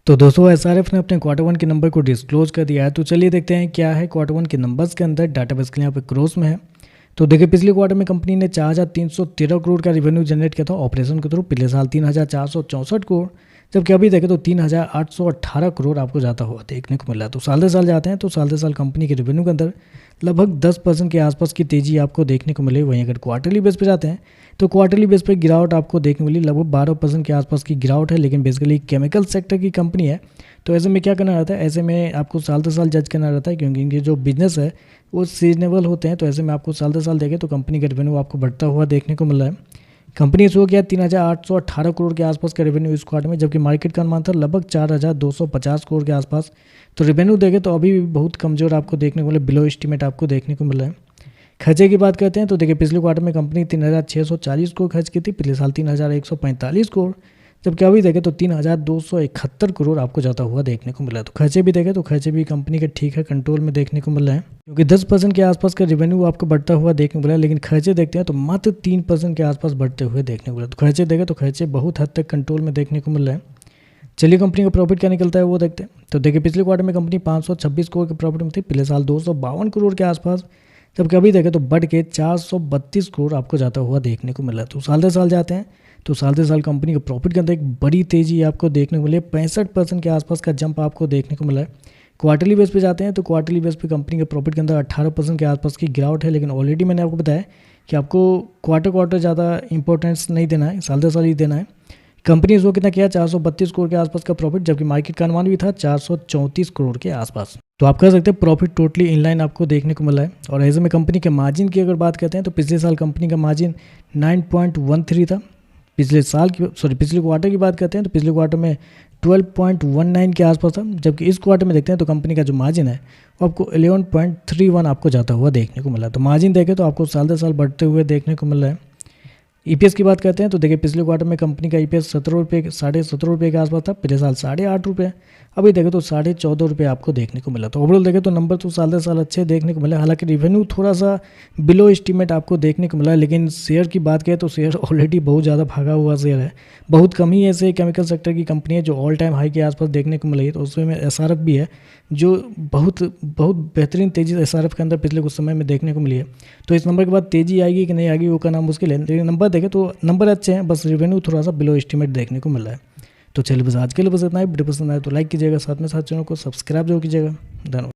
तो दोस्तों एसआरएफ ने अपने क्वार्टर वन के नंबर को डिस्क्लोज कर दिया है। तो चलिए देखते हैं क्या है क्वार्टर वन के नंबर्स के अंदर। डाटाबेस के यहाँ पे क्रोस में है। तो देखिए पिछले क्वार्टर में कंपनी ने 4,313 करोड़ का रेवेन्यू जनरेट किया था ऑपरेशन के थ्रू। पिछले साल 3,464 करोड़, जबकि अभी देखें तो 3,818 करोड़ आपको जाता हुआ देखने को मिला। तो साल दर साल जाते हैं तो साल दर साल कंपनी के रेवेन्यू के अंदर लगभग 10% के आसपास की तेजी आपको देखने को मिली। वहीं अगर क्वार्टरली बेस पे जाते हैं तो क्वार्टरली बेस पे गिरावट आपको देखने को मिली। लगभग 12% के आसपास की गिरावट है, लेकिन बेसिकली केमिकल सेक्टर की कंपनी है। तो ऐसे में क्या करना रहता है, ऐसे में आपको साल दर साल जज करना रहता है, क्योंकि इनके जो बिजनेस है वो सीजनेबल होते हैं। तो ऐसे में आपको साल दर साल देखें तो कंपनी का रेवेन्यू आपको बढ़ता हुआ देखने को मिल रहा है। कंपनी शो किया 3,818 करोड़ के आसपास का रेवेन्यू इस क्वार्टर में, जबकि मार्केट का अनुमान था लगभग 4,250 करोड़ के आसपास। तो रेवेन्यू देखें तो अभी भी बहुत कमजोर आपको देखने को मिले, बिलो एस्टीमेट आपको देखने को मिल रहा है। खर्चे की बात करते हैं तो देखिए पिछले क्वार्टर में कंपनी 3,640 करोड़ खर्च की थी। पिछले साल 3,145 करोड़, जबकि अभी देखें तो 3,271 करोड़ आपको जाता हुआ देखने को मिला। तो खर्चे भी देखें तो खर्चे भी कंपनी के ठीक है कंट्रोल में देखने को मिल रहे हैं, क्योंकि 10% के आसपास का रेवेन्यू आपको बढ़ता हुआ देखने को मिला। लेकिन खर्चे देखते हैं तो मात्र 3% के आसपास बढ़ते हुए देखने को मिला। तो खर्चे देखें तो खर्चे बहुत हद तक कंट्रोल में देखने को मिल रहे हैं। चलिए कंपनी का प्रॉफिट क्या निकलता है वो देखते हैं। तो देखिए पिछले क्वार्टर में कंपनी 526 करोड़ के प्रॉफिट में थी। पिछले साल 252 करोड़ के आसपास, जबकि अभी देखें तो बढ़ के 432 करोड़ आपको जाता हुआ देखने को मिला। तो साल दर साल जाते हैं तो साल दर साल कंपनी के प्रॉफिट के अंदर एक बड़ी तेजी आपको देखने को मिली। 65% के आसपास का जंप आपको देखने को मिला है। क्वार्टरली बेस पे जाते हैं तो क्वार्टरली बेस पे कंपनी के प्रॉफिट के अंदर 18% के आसपास की गिरावट है। लेकिन ऑलरेडी मैंने आपको बताया कि आपको क्वार्टर ज़्यादा इंपॉर्टेंस नहीं देना है, साल दर साल ही देना है। कंपनी इसको कितना किया, 432 करोड़ के आसपास का प्रॉफिट, जबकि मार्केट का अनुमान भी था 434 करोड़ के आसपास। तो आप कह सकते हैं प्रॉफिट टोटली इनलाइन आपको देखने को मिला है। और ऐसे में कंपनी के मार्जिन की अगर बात करते हैं तो पिछले साल कंपनी का मार्जिन 9.13 था। पिछले क्वार्टर की बात करते हैं तो पिछले क्वार्टर में 12.19 के आसपास था, जबकि इस क्वार्टर में देखते हैं तो कंपनी का जो मार्जिन है वो आपको 11.31 आपको जाता हुआ देखने को मिला। तो मार्जिन देखें तो आपको साल दर साल बढ़ते हुए देखने को मिल रहा है। ईपीएस की बात करते हैं तो देखिए पिछले क्वार्टर में कंपनी का ईपीएस 17 रुपये के आसपास था। पिछले साल 8.5 रुपये, अभी देखें तो 14.5 रुपये आपको देखने को मिला। तो ओवरऑल देखें तो नंबर तो साल दर साल अच्छे देखने को मिला। हालांकि रेवेन्यू थोड़ा सा बिलो एस्टीमेट आपको देखने को मिला, लेकिन शेयर की बात करें तो शेयर ऑलरेडी बहुत ज़्यादा भागा हुआ शेयर है। बहुत कम ही ऐसे केमिकल सेक्टर की कंपनी है जो ऑल टाइम हाई के आसपास देखने को मिली है। तो उसमें एसआरएफ भी है जो बहुत बेहतरीन तेज़ी एसआरएफ के अंदर पिछले कुछ समय में देखने को मिली है। तो इस नंबर के बाद तेज़ी आएगी कि नहीं आएगी वो कहना मुश्किल है, लेकिन नंबर देखें तो नंबर अच्छे हैं, बस रेवेन्यू थोड़ा सा बिलो एस्टीमेट देखने को मिल रहा है। तो चलिए बस आज के लिए बस इतना ही। वीडियो पसंद आए तो लाइक कीजिएगा, साथ में साथ चैनल को सब्सक्राइब जरूर कीजिएगा। धन्यवाद।